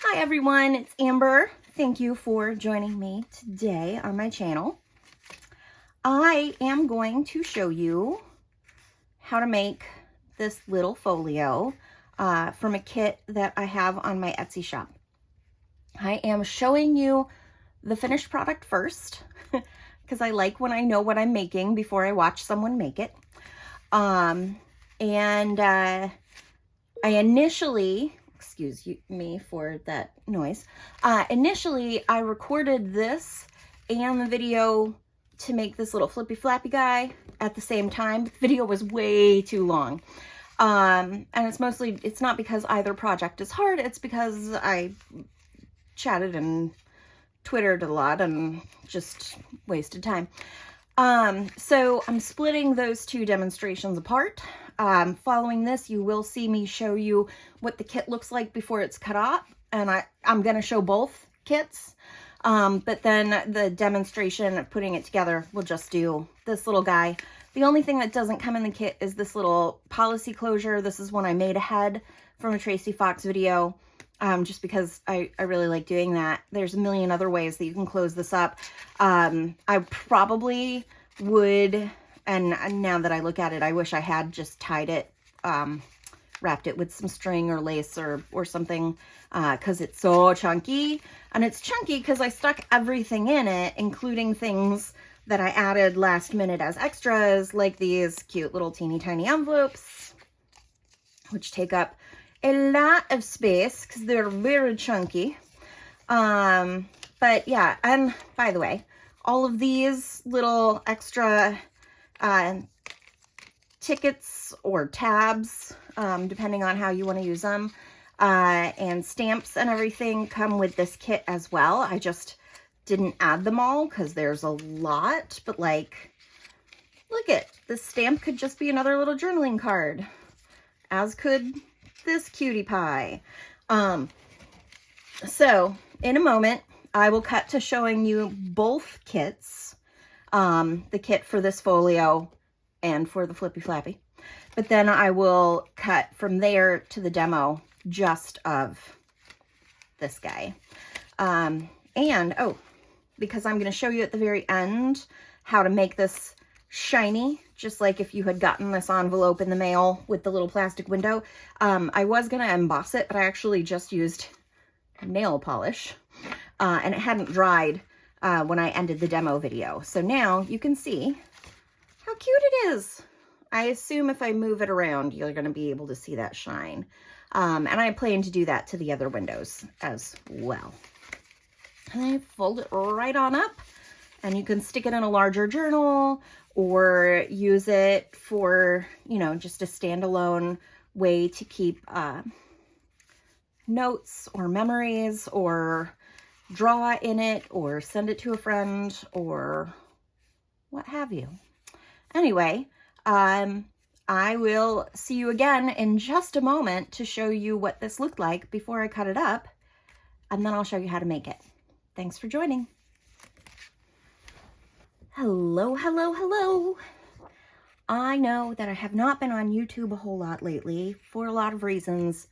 Hi everyone, it's Amber. Thank you for joining me today on my channel. I am going to show you how to make this little folio from a kit that I have on my Etsy shop. I am showing you the finished product first because I like when I know what I'm making before I watch someone make it. I initially, excuse me for that noise, initially I recorded this and the video to make this little flippy flappy guy at the same time. The video was way too long. And it's not because either project is hard, it's because I chatted and twittered a lot and just wasted time. So I'm splitting those two demonstrations apart. Following this, you will see me show you what the kit looks like before it's cut off, and I'm going to show both kits. But then the demonstration of putting it together, we'll just do this little guy. The only thing that doesn't come in the kit is this little policy closure. This is one I made ahead from a Tracy Fox video, just because I really like doing that. There's a million other ways that you can close this up. I probably would, and now that I look at it, I wish I had just tied it, wrapped it with some string or lace or something, because it's so chunky. And it's chunky because I stuck everything in it, including things that I added last minute as extras, like these cute little teeny tiny envelopes, which take up a lot of space because they're very chunky. But yeah, and by the way, all of these little extra tickets or tabs, depending on how you want to use them, and stamps and everything come with this kit as well. I just didn't add them all because there's a lot, but like, look at this stamp could just be another little journaling card, as could this cutie pie. So in a moment, I will cut to showing you both kits, the kit for this folio and for the flippy flappy. But then I will cut from there to the demo just of this guy. Because I'm going to show you at the very end how to make this shiny, just like if you had gotten this envelope in the mail with the little plastic window. I was going to emboss it, but I actually just used nail polish, and it hadn't dried when I ended the demo video. So now you can see how cute it is. I assume if I move it around, you're going to be able to see that shine. And I plan to do that to the other windows as well. And then fold it right on up, and you can stick it in a larger journal or use it for, you know, just a standalone way to keep notes or memories, or draw in it, or send it to a friend, or what have you. Anyway, I will see you again in just a moment to show you what this looked like before I cut it up, and then I'll show you how to make it. Thanks for joining. Hello, hello, hello. I know that I have not been on YouTube a whole lot lately for a lot of reasons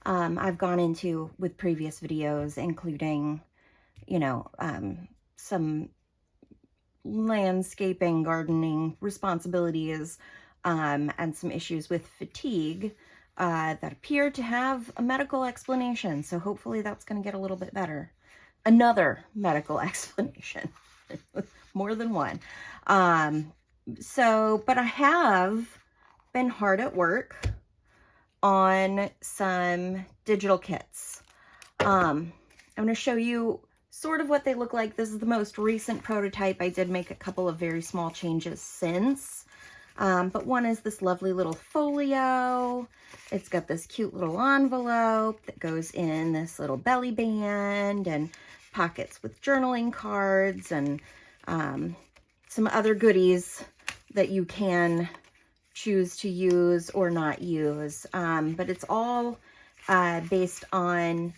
I've gone into with previous videos, including, you know, some landscaping, gardening responsibilities, and some issues with fatigue that appear to have a medical explanation. So hopefully that's going to get a little bit better. Another medical explanation, more than one. But I have been hard at work on some digital kits. I'm going to show you sort of what they look like. This is the most recent prototype. I did make a couple of very small changes since. But one is this lovely little folio. It's got this cute little envelope that goes in this little belly band, and pockets with journaling cards, and some other goodies that you can choose to use or not use. But it's all based on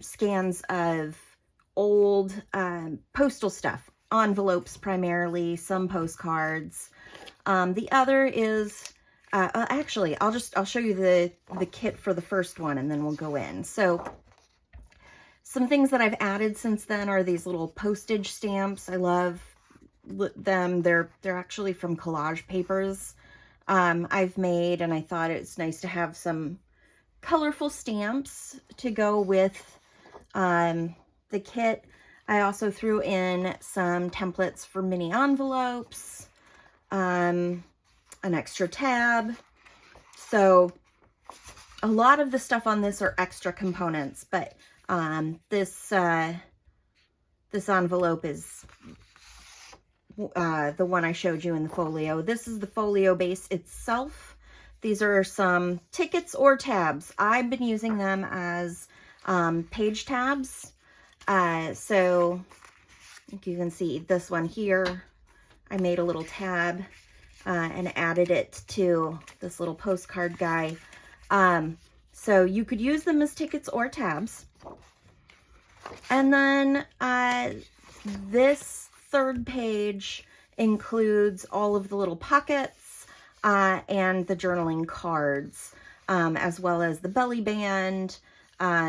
scans of old postal stuff, envelopes primarily, some postcards. The other is, actually, I'll show you the kit for the first one, and then we'll go in. So Some things that I've added since then are these little postage stamps. I love them. They're actually from collage papers I've made, and I thought it's nice to have some colorful stamps to go with the kit. I also threw in some templates for mini envelopes, an extra tab. So a lot of the stuff on this are extra components, but this envelope is the one I showed you in the folio. This is the folio base itself. These are some tickets or tabs. I've been using them as page tabs. So you can see this one here, I made a little tab and added it to this little postcard guy. So you could use them as tickets or tabs. And then this third page includes all of the little pockets and the journaling cards, as well as the belly band,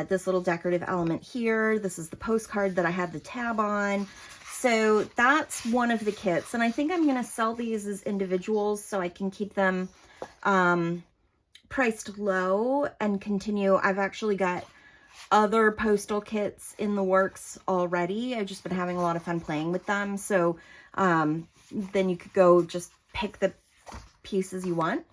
this little decorative element here. This is the postcard that I had the tab on. So that's one of the kits. And I think I'm going to sell these as individuals so I can keep them priced low and continue. I've actually got other postal kits in the works already. I've just been having a lot of fun playing with them. So then you could go just pick the pieces you want.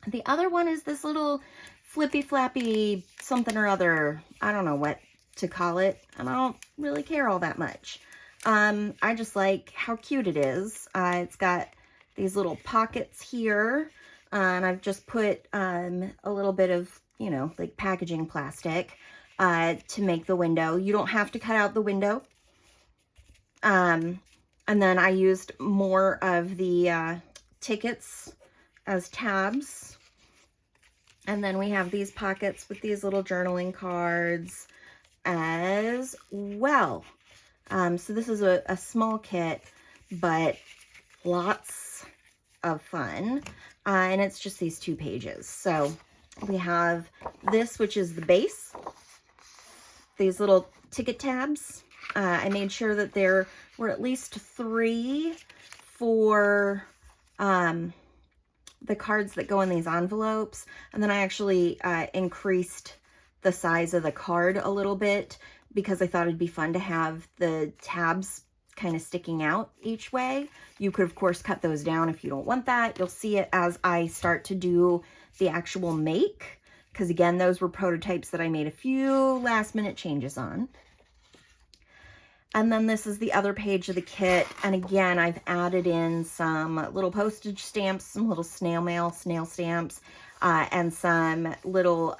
The other one is this little flippy flappy something or other. I don't know what to call it, and I don't really care all that much. I just like how cute it is. It's got these little pockets here, and I've just put a little bit of, you know, like packaging plastic to make the window. You don't have to cut out the window. And then I used more of the tickets as tabs. And then we have these pockets with these little journaling cards as well. So this is a small kit, but lots of fun. And it's just these 2 pages. So we have this, which is the base, these little ticket tabs. I made sure that there were at least 3 for the cards that go in these envelopes. And then I actually increased the size of the card a little bit because I thought it'd be fun to have the tabs kind of sticking out each way. You could, of course, cut those down if you don't want that. You'll see it as I start to do the actual make, because again, those were prototypes that I made a few last minute changes on. And then this is the other page of the kit. And again, I've added in some little postage stamps, some little snail stamps, and some little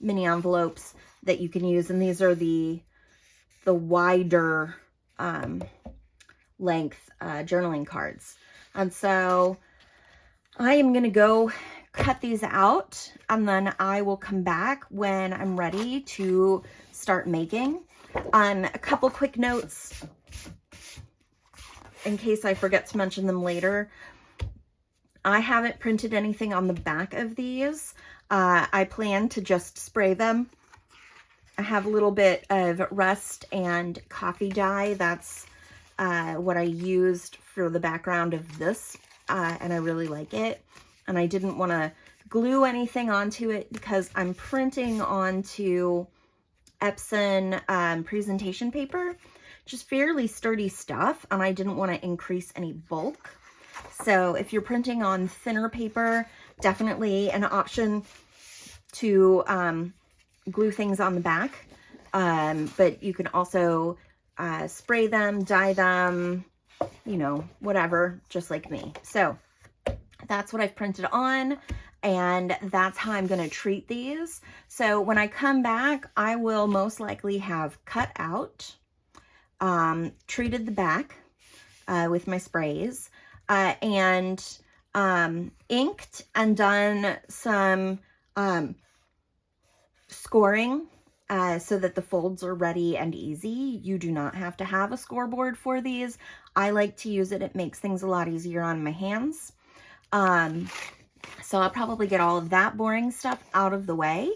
mini envelopes that you can use. And these are the wider length journaling cards. And so I am going to go cut these out, and then I will come back when I'm ready to start making. A couple quick notes in case I forget to mention them later. I haven't printed anything on the back of these. I plan to just spray them. I have a little bit of rust and coffee dye. That's what I used for the background of this, and I really like it. And I didn't want to glue anything onto it because I'm printing onto Epson presentation paper, just fairly sturdy stuff, and I didn't want to increase any bulk. So if you're printing on thinner paper, definitely an option to glue things on the back, but you can also spray them, dye them, you know, whatever, just like me. So that's what I've printed on, and that's how I'm going to treat these. So when I come back, I will most likely have cut out, treated the back with my sprays, and inked and done some scoring so that the folds are ready and easy. You do not have to have a scoreboard for these. I like to use it. It makes things a lot easier on my hands. So I'll probably get all of that boring stuff out of the way.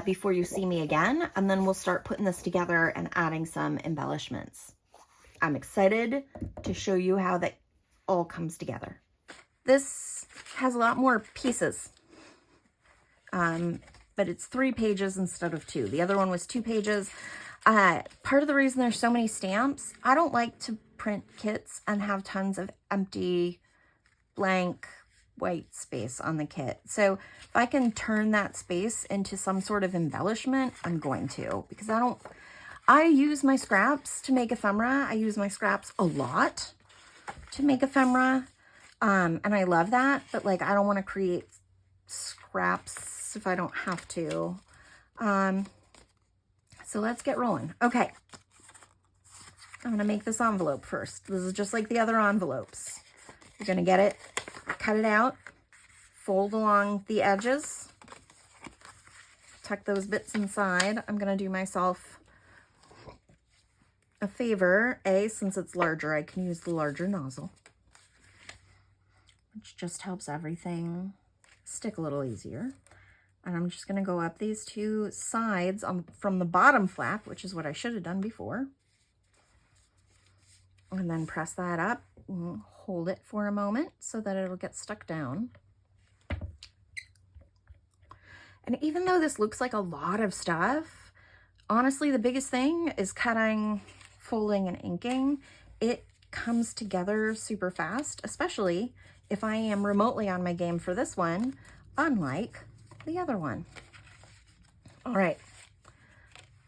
before you see me again, and then we'll start putting this together and adding some embellishments. I'm excited to show you how that all comes together. This has a lot more pieces, but it's 3 pages instead of 2. The other one was 2 pages. Part of the reason there's so many stamps, I don't like to print kits and have tons of empty, blank, white space on the kit. So if I can turn that space into some sort of embellishment, I'm going to, because I use my scraps to make ephemera. I use my scraps a lot to make ephemera. And I love that, but like, I don't want to create scraps if I don't have to. So let's get rolling. Okay. I'm going to make this envelope first. This is just like the other envelopes. You're going to get it, cut it out, fold along the edges, tuck those bits inside. I'm going to do myself a favor. Since it's larger, I can use the larger nozzle, which just helps everything stick a little easier. And I'm just going to go up these 2 sides from the bottom flap, which is what I should have done before. And then press that up and hold it for a moment so that it'll get stuck down. And even though this looks like a lot of stuff, honestly, the biggest thing is cutting, folding, and inking. It comes together super fast, especially if I am remotely on my game for this one, unlike the other one. All right,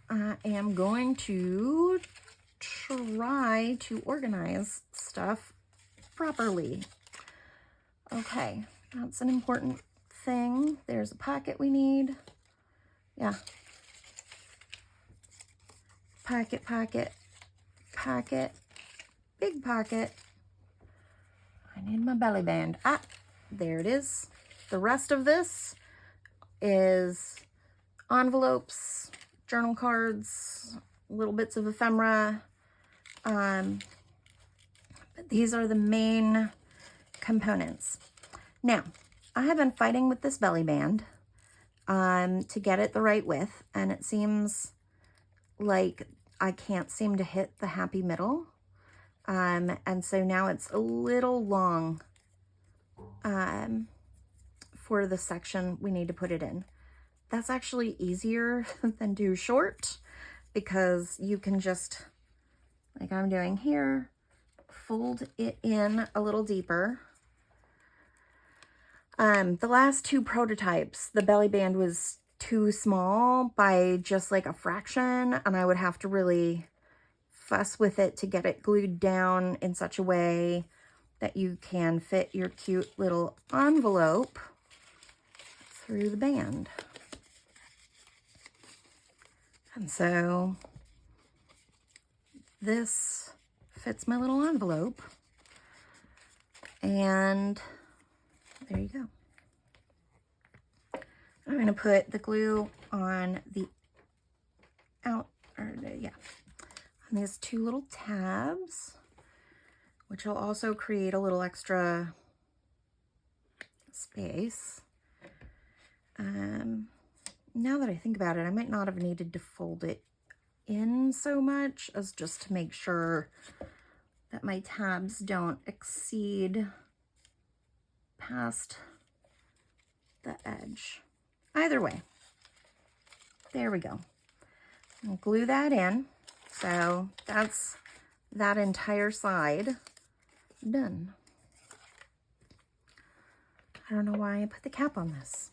I am going to try to organize stuff properly. Okay, that's an important thing. There's a pocket we need. Yeah. Pocket, pocket, pocket, big pocket. I need my belly band. Ah, there it is. The rest of this is envelopes, journal cards, little bits of ephemera. But these are the main components. Now, I have been fighting with this belly band to get it the right width, and it seems like I can't seem to hit the happy middle. And so now it's a little long for the section we need to put it in. That's actually easier than do short, because you can just, like I'm doing here, fold it in a little deeper. The last 2 prototypes, the belly band was too small by just like a fraction, and I would have to really fuss with it to get it glued down in such a way that you can fit your cute little envelope through the band. And so this fits my little envelope, and there you go. I'm going to put the glue on the on these 2 little tabs, which will also create a little extra space. Now that I think about it, I might not have needed to fold it in so much as just to make sure that my tabs don't exceed past the edge. Either way, there we go. I'll glue that in. So that's that entire side done. I don't know why I put the cap on this.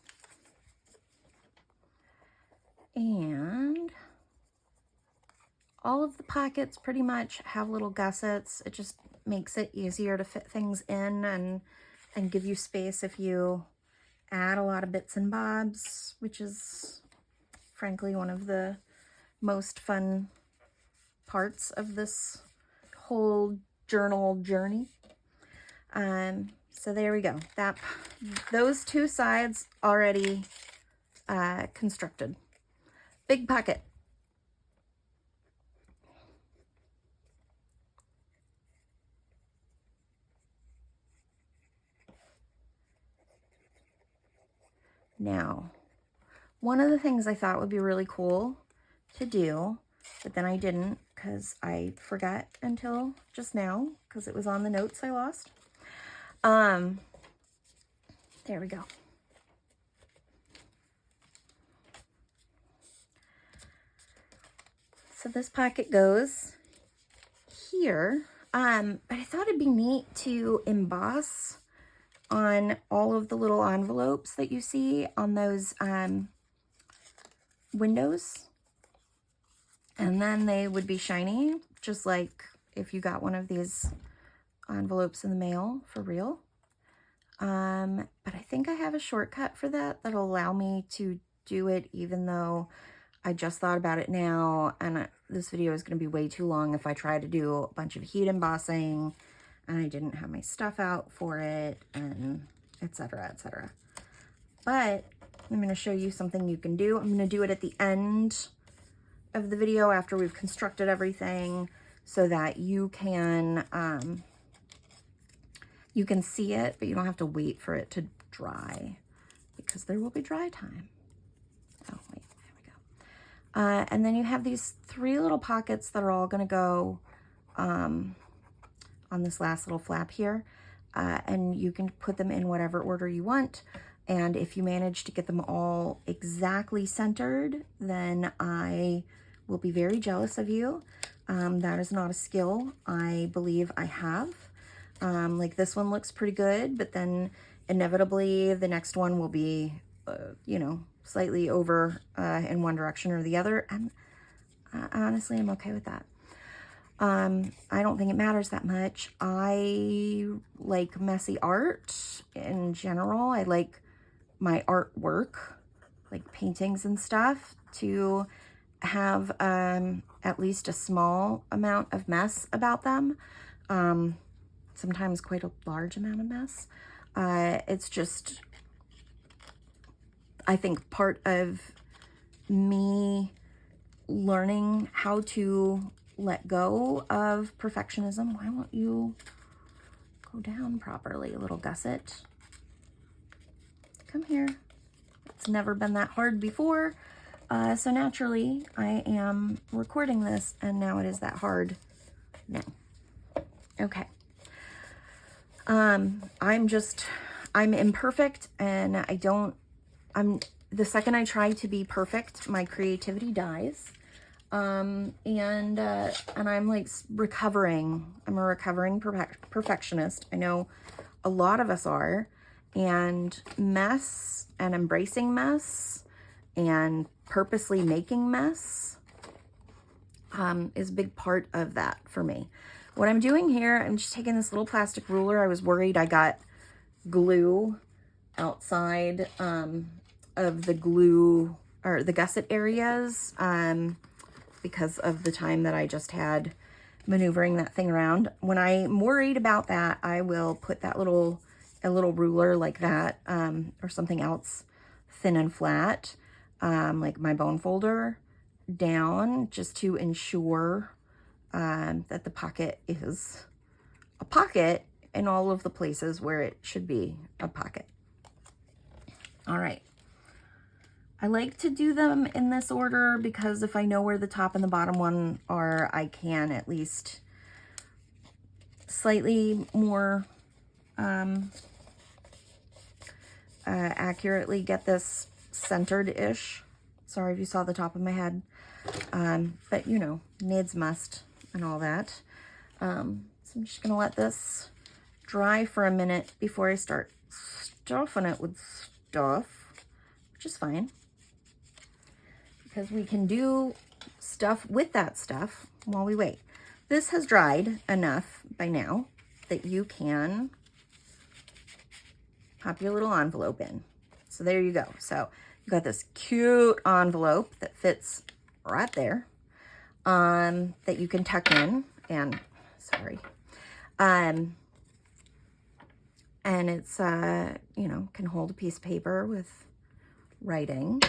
And all of the pockets pretty much have little gussets. It just makes it easier to fit things in and give you space if you add a lot of bits and bobs, which is frankly one of the most fun parts of this whole journal journey. So there we go. Those 2 sides already constructed. Big pocket. Now, One of the things I thought would be really cool to do, but then I didn't because I forgot until just now because it was on the notes I lost. There we go. So this pocket goes here, but I thought it'd be neat to emboss on all of the little envelopes that you see on those windows, and then they would be shiny, just like if you got one of these envelopes in the mail for real. But I think I have a shortcut for that that'll allow me to do it, even though I just thought about it now, and this video is going to be way too long if I try to do a bunch of heat embossing and I didn't have my stuff out for it, and etc., etc. But I'm going to show you something you can do. I'm going to do it at the end of the video after we've constructed everything so that you can see it, but you don't have to wait for it to dry because there will be dry time. Oh, wait, there we go. And then you have these 3 little pockets that are all going to go on this last little flap here. And you can put them in whatever order you want. And if you manage to get them all exactly centered, then I will be very jealous of you. That is not a skill I believe I have. Like this one looks pretty good, but then inevitably the next one will be, you know, slightly over in one direction or the other. And honestly, I'm okay with that. I don't think it matters that much. I like messy art in general. I like my artwork, like paintings and stuff, to have at least a small amount of mess about them. Sometimes quite a large amount of mess. It's just, I think, part of me learning how to let go of perfectionism. Why won't you go down properly, little gusset? Come here. It's never been that hard before. So naturally, I am recording this, and now it is that hard now. Okay. I'm imperfect, and the second I try to be perfect, my creativity dies. And I'm like recovering. I'm a recovering perfectionist. I know a lot of us are, and mess and embracing mess and purposely making mess is a big part of that for me. What I'm doing here, I'm just taking this little plastic ruler. I was worried I got glue outside of the glue or the gusset areas because of the time that I just had maneuvering that thing around. When I'm worried about that, I will put a little ruler like that or something else thin and flat, like my bone folder, down just to ensure that the pocket is a pocket in all of the places where it should be a pocket. All right. I like to do them in this order because if I know where the top and the bottom one are, I can at least slightly more accurately get this centered-ish. Sorry if you saw the top of my head. But you know, needs must and all that. So I'm just gonna let this dry for a minute before I start stuffing it with stuff, which is fine, because we can do stuff with that stuff while we wait. This has dried enough by now that you can pop your little envelope in. So there you go. So you got this cute envelope that fits right there, that you can tuck in, and sorry, and it's you know, can hold a piece of paper with writing.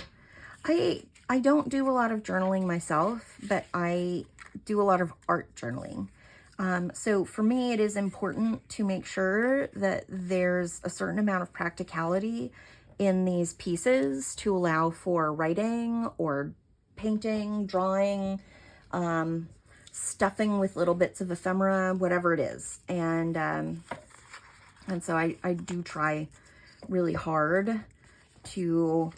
I don't do a lot of journaling myself, but I do a lot of art journaling. So for me, it is important to make sure that there's a certain amount of practicality in these pieces to allow for writing or painting, drawing, stuffing with little bits of ephemera, whatever it is. And so I do try really hard to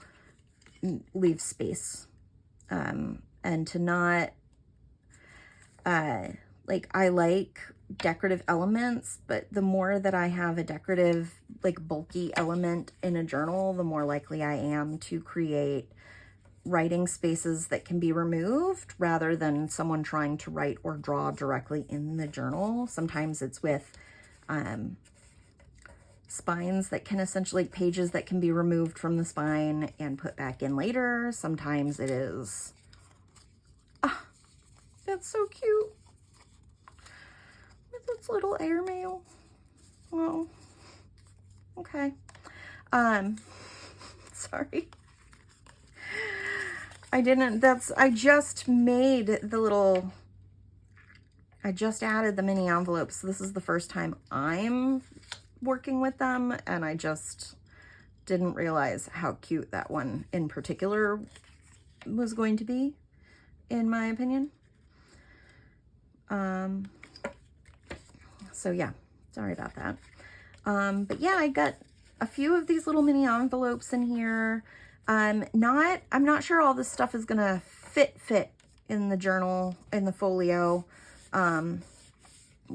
leave space, and to not, like, I like decorative elements, but the more that I have a decorative, like, bulky element in a journal, the more likely I am to create writing spaces that can be removed rather than someone trying to write or draw directly in the journal. Sometimes it's with spines that can essentially, pages that can be removed from the spine and put back in later. Sometimes it is, that's so cute. With its little airmail. Oh, okay. Sorry. I just made the little, I just added the mini envelopes. So this is the first time I'm working with them, and I just didn't realize how cute that one in particular was going to be, in my opinion. So yeah, sorry about that. But yeah, I got a few of these little mini envelopes in here. I'm not sure all this stuff is gonna fit in the journal, in the folio,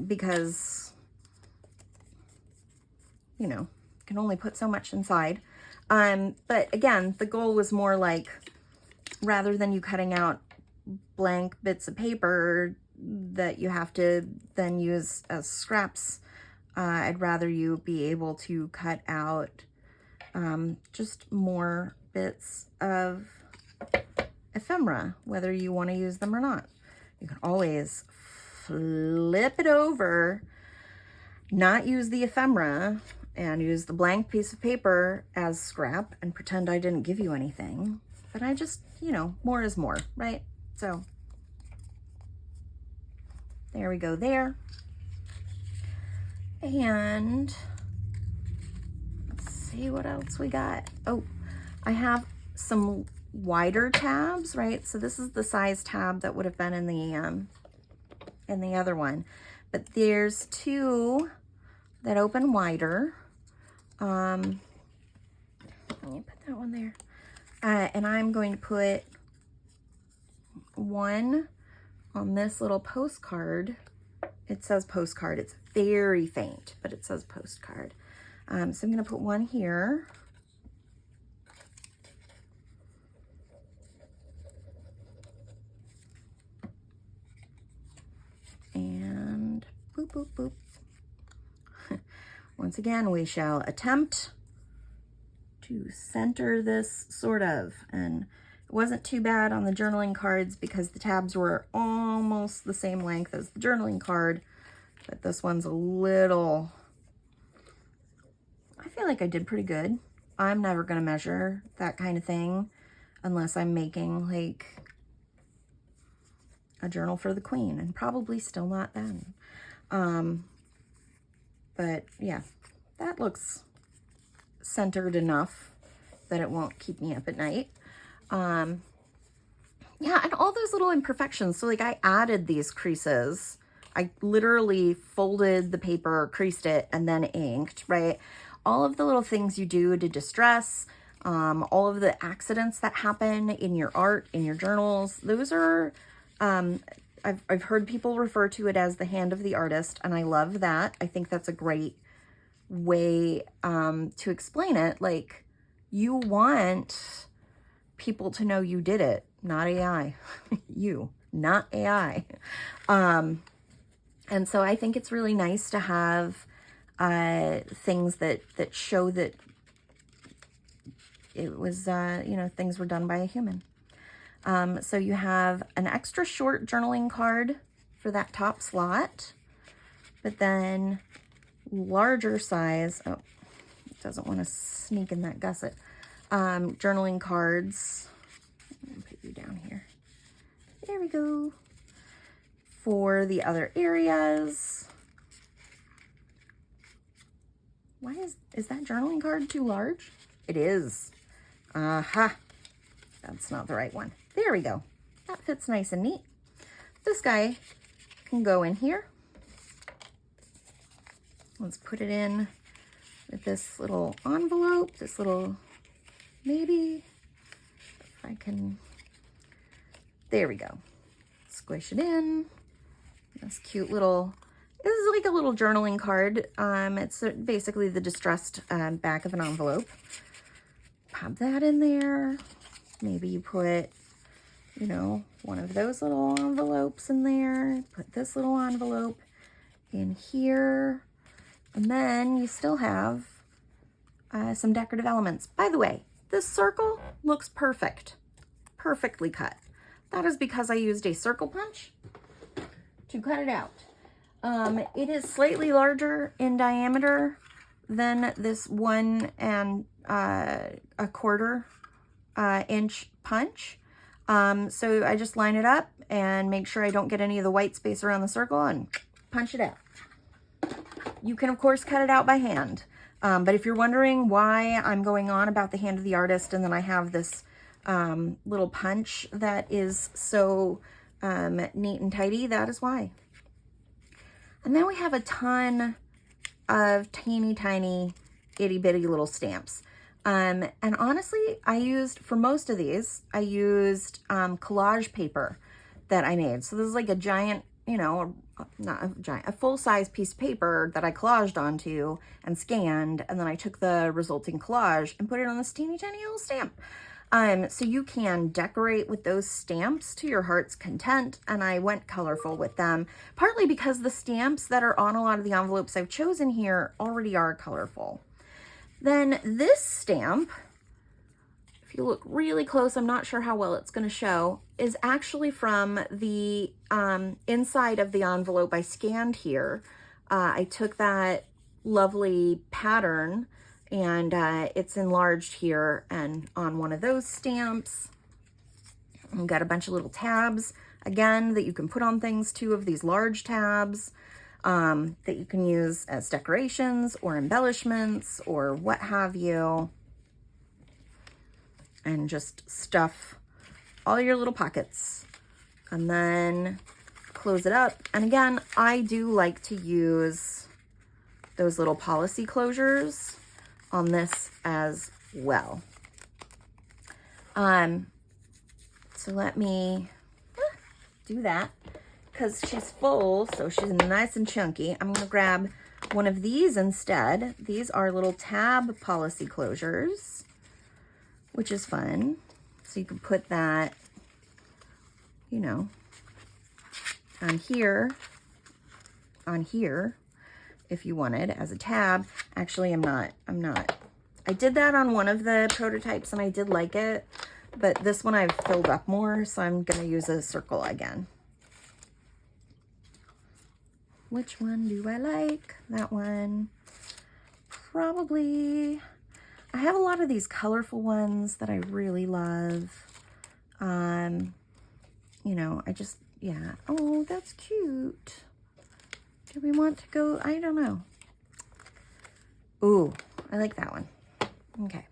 because, you know, can only put so much inside. But again, the goal was more like, rather than you cutting out blank bits of paper that you have to then use as scraps, I'd rather you be able to cut out just more bits of ephemera, whether you want to use them or not. You can always flip it over, not use the ephemera, and use the blank piece of paper as scrap and pretend I didn't give you anything. But I just, you know, more is more, right? So there we go there. And let's see what else we got. Oh, I have some wider tabs, right? So this is the size tab that would have been in the other one, but there's two that open wider. Let me put that one there. And I'm going to put one on this little postcard. It says postcard. It's very faint, but it says postcard. So I'm going to put one here. And boop, boop, boop. Once again, we shall attempt to center this, sort of. And it wasn't too bad on the journaling cards because the tabs were almost the same length as the journaling card. But this one's a little, I feel like I did pretty good. I'm never going to measure that kind of thing unless I'm making like a journal for the queen, and probably still not then. But yeah, that looks centered enough that it won't keep me up at night. Yeah, and all those little imperfections. So like I added these creases. I literally folded the paper, creased it, and then inked, right? All of the little things you do to distress, all of the accidents that happen in your art, in your journals, those are, I've heard people refer to it as the hand of the artist, and I love that. I think that's a great way to explain it. Like, you want people to know you did it, not AI. You, not AI. And so I think it's really nice to have things that show that it was, you know, things were done by a human. So you have an extra short journaling card for that top slot, but then larger size, oh, it doesn't want to sneak in that gusset, journaling cards. Let me put you down here. There we go. For the other areas. Why is that journaling card too large? it is. Aha. That's not the right one. There we go. That fits nice and neat. This guy can go in here. Let's put it in with this little envelope, this little, maybe, if I can, there we go. Squish it in. This cute little, this is like a little journaling card. It's basically the distressed back of an envelope. Pop that in there. Maybe you put, you know, one of those little envelopes in there. Put this little envelope in here. And then you still have some decorative elements. By the way, this circle looks perfect. Perfectly cut. That is because I used a circle punch to cut it out. It is slightly larger in diameter than this 1 1/4 inch punch. So I just line it up and make sure I don't get any of the white space around the circle and punch it out. You can, of course, cut it out by hand. But if you're wondering why I'm going on about the hand of the artist and then I have this little punch that is so neat and tidy, that is why. And then we have a ton of teeny tiny itty bitty little stamps. And honestly, for most of these, I used collage paper that I made. So this is like a giant, you know, not a giant, a full-size piece of paper that I collaged onto and scanned, and then I took the resulting collage and put it on this teeny tiny little stamp. So you can decorate with those stamps to your heart's content, and I went colorful with them, partly because the stamps that are on a lot of the envelopes I've chosen here already are colorful. Then this stamp, if you look really close, I'm not sure how well it's going to show, is actually from the inside of the envelope I scanned here. I took that lovely pattern and it's enlarged here and on one of those stamps. I've got a bunch of little tabs, again, that you can put on things, 2 of these large tabs that you can use as decorations or embellishments or what have you. And just stuff all your little pockets and then close it up. And again, I do like to use those little policy closures on this as well. So let me do that because she's full, so she's nice and chunky. I'm gonna grab one of these instead. These are little tab policy closures, which is fun. So you can put that, you know, on here, if you wanted as a tab. Actually, I'm not. I did that on one of the prototypes and I did like it, but this one I've filled up more, so I'm gonna use a circle again. Which one do I like? That one. Probably. I have a lot of these colorful ones that I really love. You know, yeah. Oh, that's cute. Do we want to go? I don't know. Ooh, I like that one. Okay.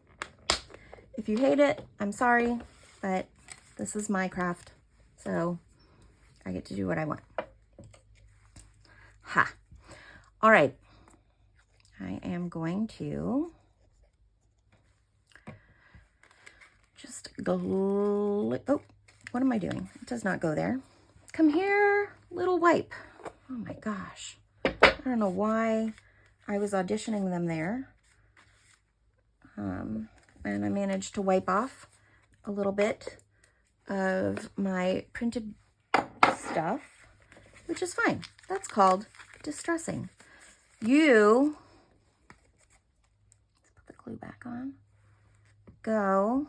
If you hate it, I'm sorry, but this is my craft, so I get to do what I want. Ha. All right. I am going to just go, oh, what am I doing? It does not go there. Come here, little wipe. Oh my gosh. I don't know why I was auditioning them there. And I managed to wipe off a little bit of my printed stuff, which is fine. That's called distressing. Let's put the glue back on. Go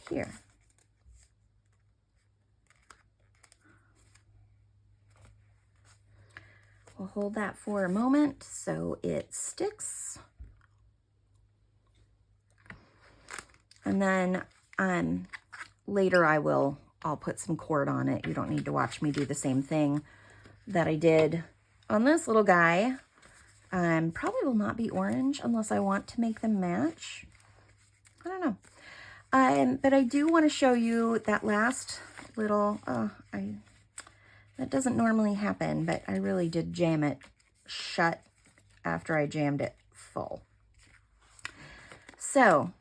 here. We'll hold that for a moment so it sticks. And then later I'll put some cord on it. You don't need to watch me do the same thing that I did on this little guy. Probably will not be orange unless I want to make them match. I don't know. But I do want to show you that last little, that doesn't normally happen, but I really did jam it shut after I jammed it full. So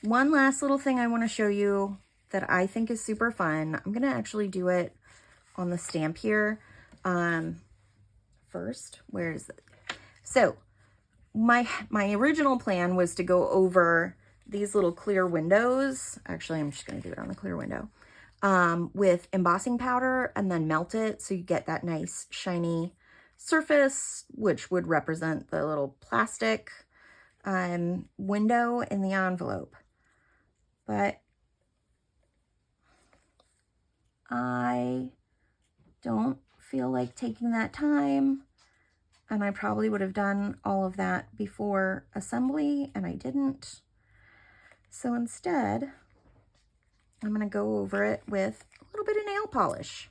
one last little thing I want to show you that I think is super fun. I'm going to actually do it on the stamp here. First, where is it? So my original plan was to go over these little clear windows. Actually, I'm just going to do it on the clear window with embossing powder and then melt it so you get that nice shiny surface, which would represent the little plastic window in the envelope. But I don't feel like taking that time, and I probably would have done all of that before assembly, and I didn't. So instead, I'm going to go over it with a little bit of nail polish.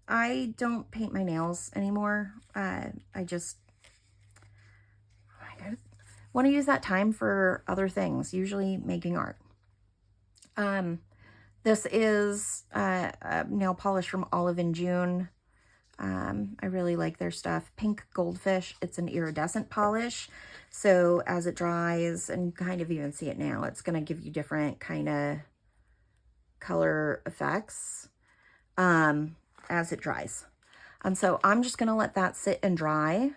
I don't paint my nails anymore. I want to use that time for other things, usually making art. This is a nail polish from Olive and June. I really like their stuff. Pink Goldfish. It's an iridescent polish. So as it dries, and kind of even see it now, it's going to give you different kind of color effects as it dries. And so I'm just going to let that sit and dry.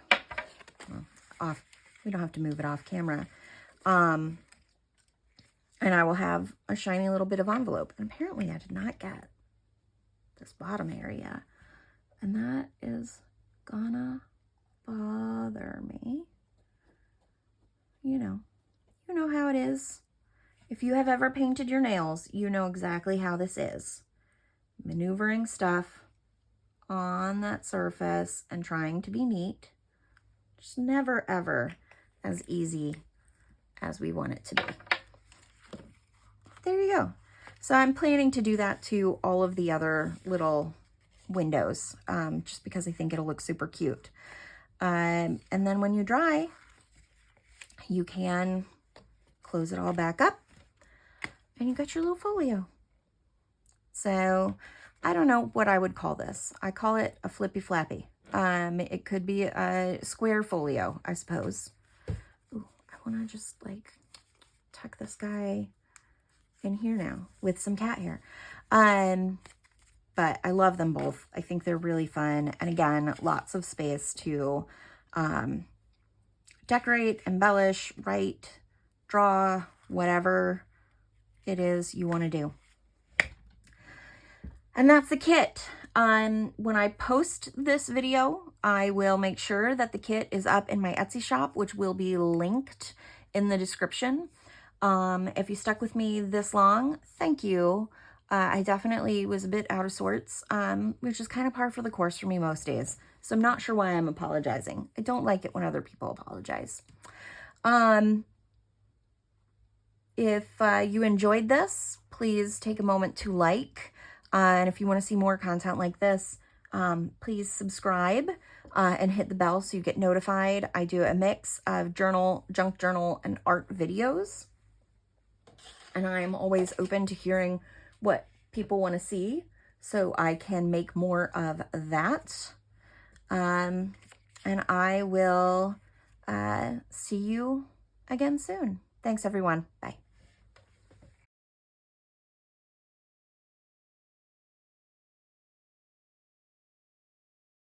Off. We don't have to move it off camera. And I will have a shiny little bit of envelope. And apparently I did not get this bottom area. And that is gonna bother me. You know how it is. If you have ever painted your nails, you know exactly how this is. Maneuvering stuff on that surface and trying to be neat. Just never ever as easy as we want it to be. There you go. So I'm planning to do that to all of the other little windows, just because I think it'll look super cute. And then when you dry, you can close it all back up and you got your little folio. So I don't know what I would call this. I call it a flippy flappy. It could be a square folio, I suppose. Ooh, I want to just like tuck this guy in here now with some cat hair. But I love them both. I think they're really fun. And again, lots of space to decorate, embellish, write, draw, whatever it is you want to do. And that's the kit. When I post this video, I will make sure that the kit is up in my Etsy shop, which will be linked in the description. If you stuck with me this long, thank you. I definitely was a bit out of sorts, which is kind of par for the course for me most days. So I'm not sure why I'm apologizing. I don't like it when other people apologize. If you enjoyed this, please take a moment to like. And if you want to see more content like this, please subscribe and hit the bell so you get notified. I do a mix of journal, junk journal, and art videos. And I'm always open to hearing what people want to see so I can make more of that. And I will see you again soon. Thanks, everyone. Bye.